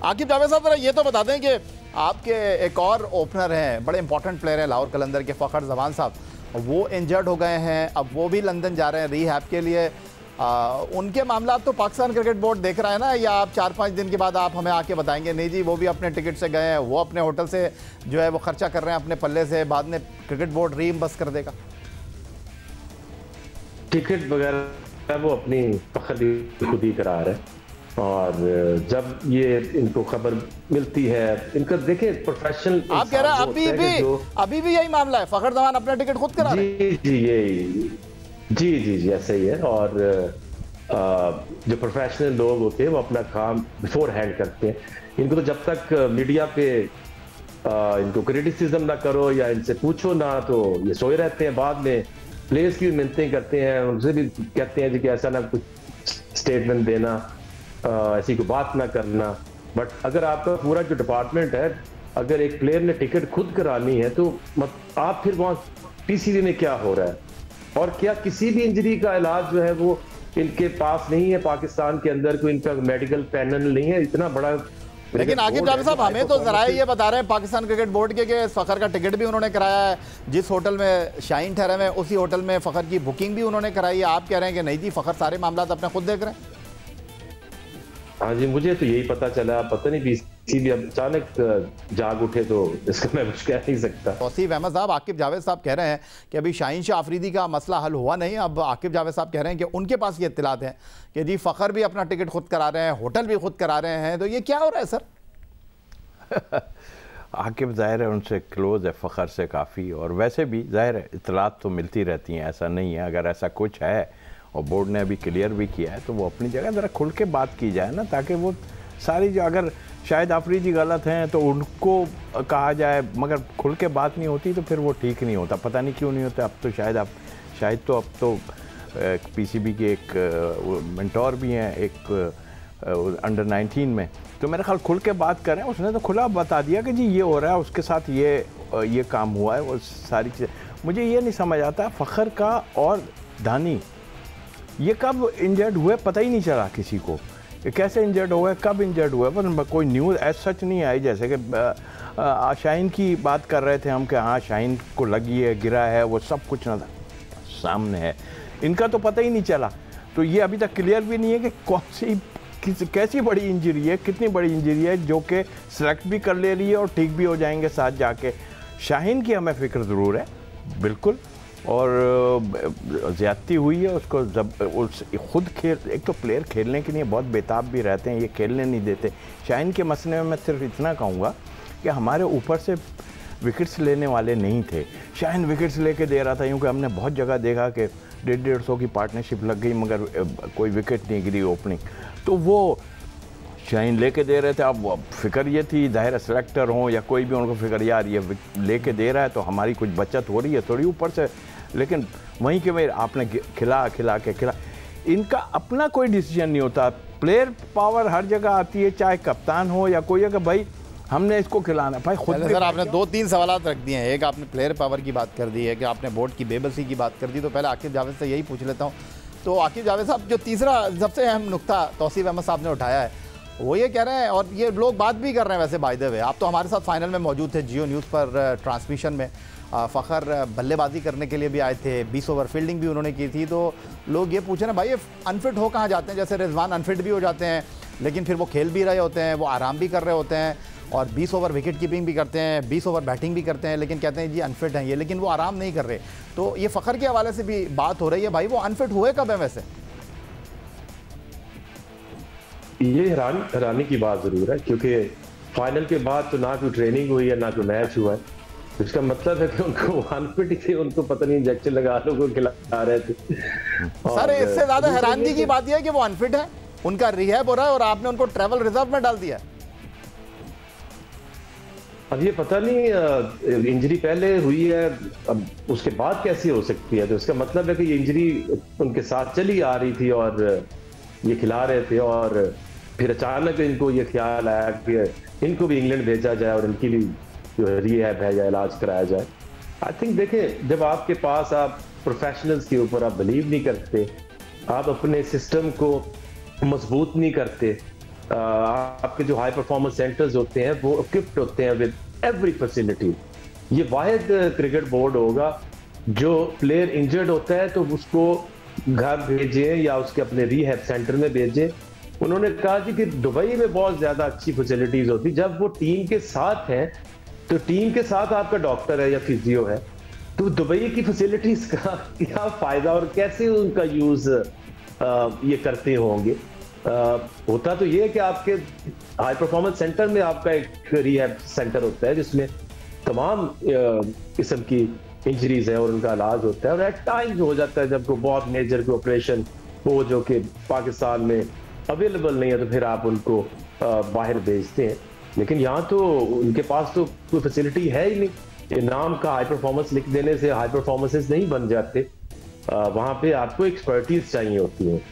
आकिब जावेद साहब जरा ये तो बता दें कि आपके एक और ओपनर हैं, बड़े इंपॉर्टेंट प्लेयर हैं लाहौर कलंदर के, फ़खर जमान साहब, वो इंजर्ड हो गए हैं, अब वो भी लंदन जा रहे हैं रीहैब के लिए। उनके मामला तो पाकिस्तान क्रिकेट बोर्ड देख रहा है ना, या आप 4-5 दिन के बाद आप हमें आके बताएंगे नहीं जी वो भी अपने टिकट से गए हैं, वो अपने होटल से जो है वो खर्चा कर रहे हैं अपने पल्ले से, बाद में क्रिकेट बोर्ड रीइंबर्स कर देगा? टिकट वगैरह वो अपनी खुद ही करा रहे हैं, और जब ये इनको खबर मिलती है, इनका देखें प्रोफेशनल, आप कह रहे हैं अभी भी यही मामला है, फ़खर जमान अपना टिकट खुद करा रहे हैं? जी ऐसा ही है। और जो प्रोफेशनल लोग होते हैं वो अपना काम बिफोर हैंड करते हैं। इनको तो जब तक मीडिया पे इनको क्रिटिसिज्म ना करो या इनसे पूछो ना, तो ये सोए रहते हैं। बाद में प्लेयर्स की मिन्नतें करते हैं, उनसे भी कहते हैं कि ऐसा ना कुछ स्टेटमेंट देना, ऐसी कोई बात ना करना। बट अगर आपका पूरा जो डिपार्टमेंट है, अगर एक प्लेयर ने टिकट खुद करानी है तो आप फिर वहाँ पीसीबी में क्या हो रहा है, और क्या किसी भी इंजरी का इलाज जो है वो इनके पास नहीं है? पाकिस्तान के अंदर कोई इनका मेडिकल पैनल नहीं है, इतना बड़ा। लेकिन आकिब जावेद साहब हमें तो जराए ये बता रहे हैं पाकिस्तान क्रिकेट बोर्ड के कि फ़खर का टिकट भी उन्होंने कराया है, जिस होटल में शाहीन ठहरे हुए उसी होटल में फ़खर की बुकिंग भी उन्होंने कराई है। आप कह रहे हैं कि नहीं जी फ़खर सारे मामला अपने खुद देख रहे हैं? हाँ जी, मुझे तो यही पता चला, पता नहीं पीसीबी अचानक जाग उठे, तो इसका मैं कुछ कह नहीं सकता। तौसीफ अहमद साहब, आकिब जावेद साहब कह रहे हैं कि अभी शाहीन शाह अफरीदी का मसला हल हुआ नहीं। अब आकिब जावेद साहब कह रहे हैं कि उनके पास ये इत्तलात हैं कि जी फ़खर भी अपना टिकट खुद करा रहे हैं, होटल भी खुद करा रहे हैं, तो ये क्या हो रहा है सर? आकिब ज़ाहिर है उनसे क्लोज है, फ़खर से काफ़ी, और वैसे भी ज़ाहिर है इत्तलात तो मिलती रहती हैं, ऐसा नहीं है। अगर ऐसा कुछ है और बोर्ड ने अभी क्लियर भी किया है तो वो अपनी जगह ज़रा खुल के बात की जाए ना, ताकि वो सारी जो, अगर शायद अफरीदी गलत हैं तो उनको कहा जाए, मगर खुल के बात नहीं होती तो फिर वो ठीक नहीं होता। पता नहीं क्यों नहीं होता। अब तो अब तो पीसीबी के एक मेंटोर भी हैं, एक अंडर 19 में, तो मेरा ख्याल खुल के बात करें। उसने तो खुला बता दिया कि जी ये हो रहा है, उसके साथ ये काम हुआ है, वो सारी चीज़ें। मुझे ये नहीं समझ आता फ़खर का और दानी ये कब इंजर्ड हुए, पता ही नहीं चला किसी को। ये कैसे इंजर्ड हुए, कब इंजर्ड हुए, पर कोई न्यूज़ एज सच नहीं आई। जैसे कि शाहीन की बात कर रहे थे हम कि हाँ शाहीन को लगी है, गिरा है, वो सब कुछ ना सामने है, इनका तो पता ही नहीं चला। तो ये अभी तक क्लियर भी नहीं है कि कैसी बड़ी इंजरी है, कितनी बड़ी इंजरी है, जो कि सेलेक्ट भी कर ले रही है और ठीक भी हो जाएंगे साथ जाके। शाहीन की हमें फ़िक्र ज़रूर है बिल्कुल, और ज़्यादती हुई है उसको। जब उस खुद एक तो प्लेयर खेलने के लिए बहुत बेताब भी रहते हैं, ये खेलने नहीं देते। शाहीन के मसले में मैं सिर्फ इतना कहूँगा कि हमारे ऊपर से विकेट्स लेने वाले नहीं थे। शाहीन विकेट्स लेके दे रहा था, क्योंकि हमने बहुत जगह देखा कि 150 की पार्टनरशिप लग गई मगर कोई विकेट नहीं गिरी ओपनिंग, तो वो शाहीन लेके दे रहे थे। अब फिक्र ये थी, जाहिर सेलेक्टर हों या कोई भी, उनको फिक्र यार ये लेके दे रहा है तो हमारी कुछ बचत हो रही है थोड़ी ऊपर से। लेकिन वहीं के में आपने खिला, इनका अपना कोई डिसीजन नहीं होता। प्लेयर पावर हर जगह आती है, चाहे कप्तान हो या कोई, अगर भाई हमने इसको खिलाना भाई खुद। सर आपने 2-3 सवाल रख दिए हैं। एक आपने प्लेयर पावर की बात कर दी है कि आपने बोर्ड की बेबसी की बात कर दी, तो पहले आकिब जावेद से यही पूछ लेता हूँ। तो आकिब जावेद साहब, जो तीसरा सबसे अहम नुक्ता तौसीफ अहमद साहब ने उठाया है, वो ये कह रहे हैं, और ये लोग बात भी कर रहे हैं वैसे बाय द वे, आप तो हमारे साथ फाइनल में मौजूद थे जियो न्यूज़ पर ट्रांसमिशन में। फ़खर बल्लेबाजी करने के लिए भी आए थे, 20 ओवर फील्डिंग भी उन्होंने की थी। तो लोग ये पूछ रहे हैं भाई ये अनफिट हो कहाँ जाते हैं? जैसे रिजवान अनफिट भी हो जाते हैं, लेकिन फिर वो खेल भी रहे होते हैं, वो आराम भी कर रहे होते हैं, और 20 ओवर विकेट कीपिंग भी करते हैं, 20 ओवर बैटिंग भी करते हैं, लेकिन कहते हैं जी अनफिट हैं ये, लेकिन वो आराम नहीं कर रहे। तो ये फ़खर के हवाले से भी बात हो रही है, भाई वो अनफिट हुए कब है वैसे? ये हैरानी की बात जरूर है, क्योंकि फाइनल के बाद तो ना कोई ट्रेनिंग हुई है ना कोई मैच हुआ है। इसका मतलब है कि उनको अनफिट थे, उनको पता नहीं इंजेक्शन लगा लोगों को खिला रहे थे। सर इससे ज्यादा हैरानी की बात यह है कि वो अनफिट है, उनका रिहैब हो रहा है और आपने उनको ट्रैवल रिजर्व में डाल दिया। अब ये पता नहीं इंजरी पहले हुई है, अब उसके बाद कैसी हो सकती है। तो इसका मतलब है कि ये इंजरी उनके साथ चली आ रही थी और ये खिला रहे थे, और फिर अचानक इनको ये ख्याल आया कि इनको भी इंग्लैंड भेजा जाए और इनकी भी जो रिहैब है या इलाज कराया जाए। आई थिंक देखें, जब आपके पास आप प्रोफेशनल्स के ऊपर आप बिलीव नहीं करते, आप अपने सिस्टम को मजबूत नहीं करते, आपके जो हाई परफॉर्मेंस सेंटर्स होते हैं वो इक्विप्ड होते हैं विद एवरी फैसिलिटी। ये वाहिद क्रिकेट बोर्ड होगा जो प्लेयर इंजर्ड होता है तो उसको घर भेजें या उसके अपने रीहैब सेंटर में भेजें। उन्होंने कहा जी कि दुबई में बहुत ज्यादा अच्छी फैसिलिटीज होती, जब वो टीम के साथ हैं तो टीम के साथ आपका डॉक्टर है या फिजियो है, तो दुबई की फैसिलिटीज का क्या फायदा और कैसे उनका यूज ये करते होंगे। होता तो ये है कि आपके हाई परफॉर्मेंस सेंटर में आपका एक रिहैब सेंटर होता है जिसमें तमाम किस्म की इंजरीज है और उनका इलाज होता है, और एट टाइम्स हो जाता है जब कोई बहुत मेजर कोई ऑपरेशन हो जो कि पाकिस्तान में अवेलेबल नहीं है तो फिर आप उनको बाहर भेजते हैं। लेकिन यहाँ तो उनके पास तो कोई फैसिलिटी है ही नहीं। नाम का हाई परफॉर्मेंस लिख देने से हाई परफॉर्मेंसेस नहीं बन जाते, वहाँ पे आपको एक्सपर्टीज चाहिए होती है।